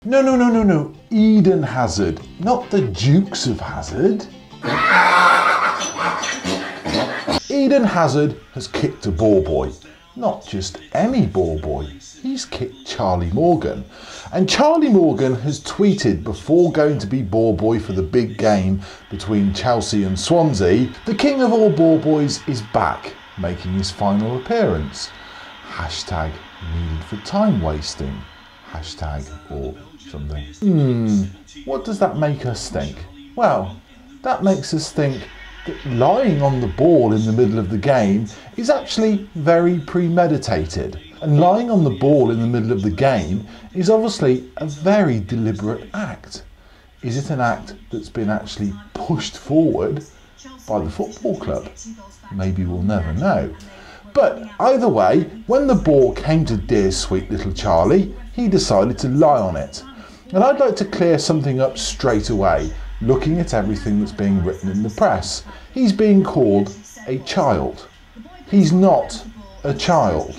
No, no, no, no, no. Eden Hazard, not the Dukes of Hazzard. Eden Hazard has kicked a ball boy. Not just any ball boy. He's kicked Charlie Morgan. And Charlie Morgan has tweeted before going to be ball boy for the big game between Chelsea and Swansea, the king of all ball boys is back, making his final appearance. Hashtag needed for time wasting. Hashtag or something. What does that make us think? Well, that makes us think that lying on the ball in the middle of the game is actually very premeditated. And lying on the ball in the middle of the game is obviously a very deliberate act. Is it an act that's been actually pushed forward by the football club? Maybe we'll never know. But either way, when the ball came to dear sweet little Charlie, he decided to lie on it. And I'd like to clear something up straight away, looking at everything that's being written in the press. He's being called a child. He's not a child.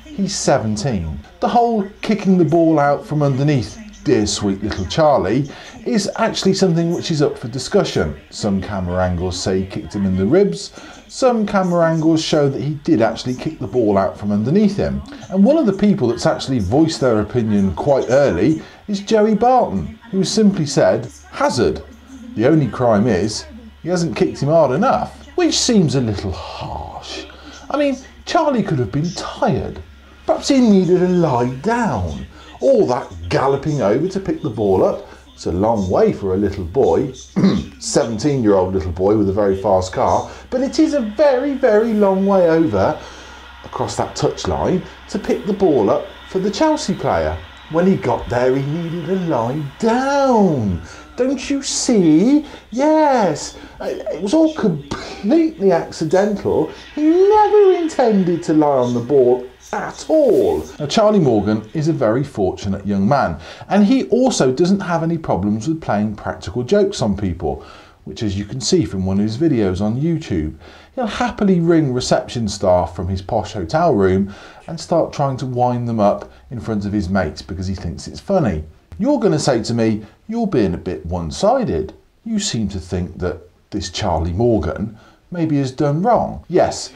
He's 17. The whole kicking the ball out from underneath dear sweet little Charlie is actually something which is up for discussion. Some camera angles say he kicked him in the ribs. Some camera angles show that he did actually kick the ball out from underneath him. And one of the people that's actually voiced their opinion quite early is Joey Barton, who simply said, Hazard, the only crime is he hasn't kicked him hard enough, which seems a little harsh. I mean, Charlie could have been tired. Perhaps he needed to lie down. All that galloping over to pick the ball up, it's a long way for a little boy, 17-year-old little boy with a very fast car, but it is a very, very long way over across that touchline to pick the ball up for the Chelsea player. When he got there, he needed to lie down. Don't you see? Yes, it was all completely accidental. He never intended to lie on the ball at all. Now, Charlie Morgan is a very fortunate young man, and he also doesn't have any problems with playing practical jokes on people, which, as you can see from one of his videos on YouTube, he'll happily ring reception staff from his posh hotel room and start trying to wind them up in front of his mates because he thinks it's funny. You're going to say to me, you're being a bit one-sided. You seem to think that this Charlie Morgan maybe has done wrong. Yes,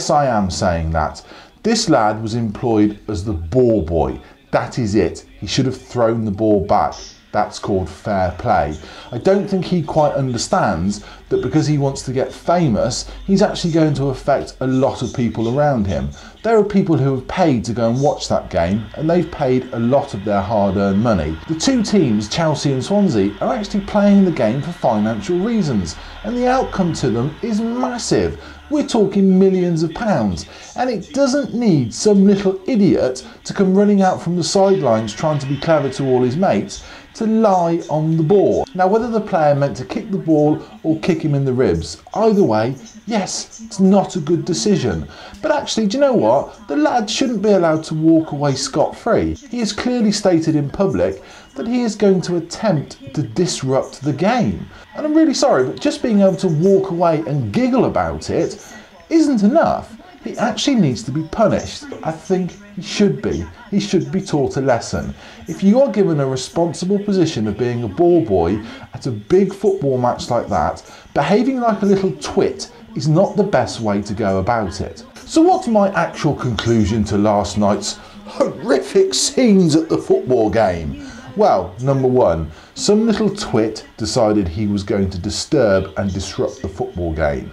I am saying that. This lad was employed as the ball boy. That is it. He should have thrown the ball back. That's called fair play. I don't think he quite understands that because he wants to get famous, he's actually going to affect a lot of people around him. There are people who have paid to go and watch that game, and they've paid a lot of their hard-earned money. The two teams, Chelsea and Swansea, are actually playing the game for financial reasons, and the outcome to them is massive. We're talking millions of pounds, and it doesn't need some little idiot to come running out from the sidelines trying to be clever to all his mates to lie on the ball. Now, whether the player meant to kick the ball or kick him in the ribs, either way, yes, it's not a good decision. But actually, do you know what? The lad shouldn't be allowed to walk away scot-free. He has clearly stated in public that he is going to attempt to disrupt the game. And I'm really sorry, but just being able to walk away and giggle about it isn't enough. He actually needs to be punished. I think he should be. He should be taught a lesson. If you are given a responsible position of being a ball boy at a big football match like that, behaving like a little twit is not the best way to go about it. So what's my actual conclusion to last night's horrific scenes at the football game? Well, number one, some little twit decided he was going to disturb and disrupt the football game.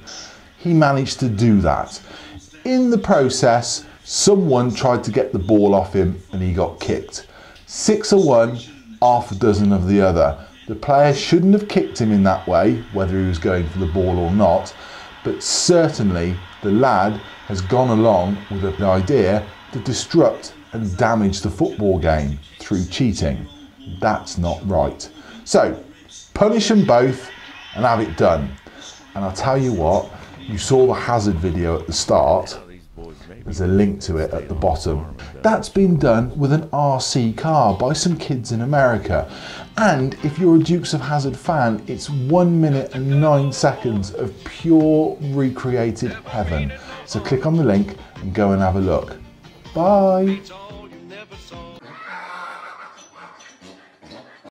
He managed to do that. In the process, someone tried to get the ball off him and he got kicked. 6 of one, half a dozen of the other. The player shouldn't have kicked him in that way, whether he was going for the ball or not, but certainly the lad has gone along with an idea to disrupt and damage the football game through cheating. That's not right. So, punish them both and have it done. And I'll tell you what, you saw the Hazard video at the start. There's a link to it at the bottom. That's been done with an RC car by some kids in America. And if you're a Dukes of Hazzard fan, it's 1 minute and 9 seconds of pure recreated heaven. So click on the link and go and have a look. Bye.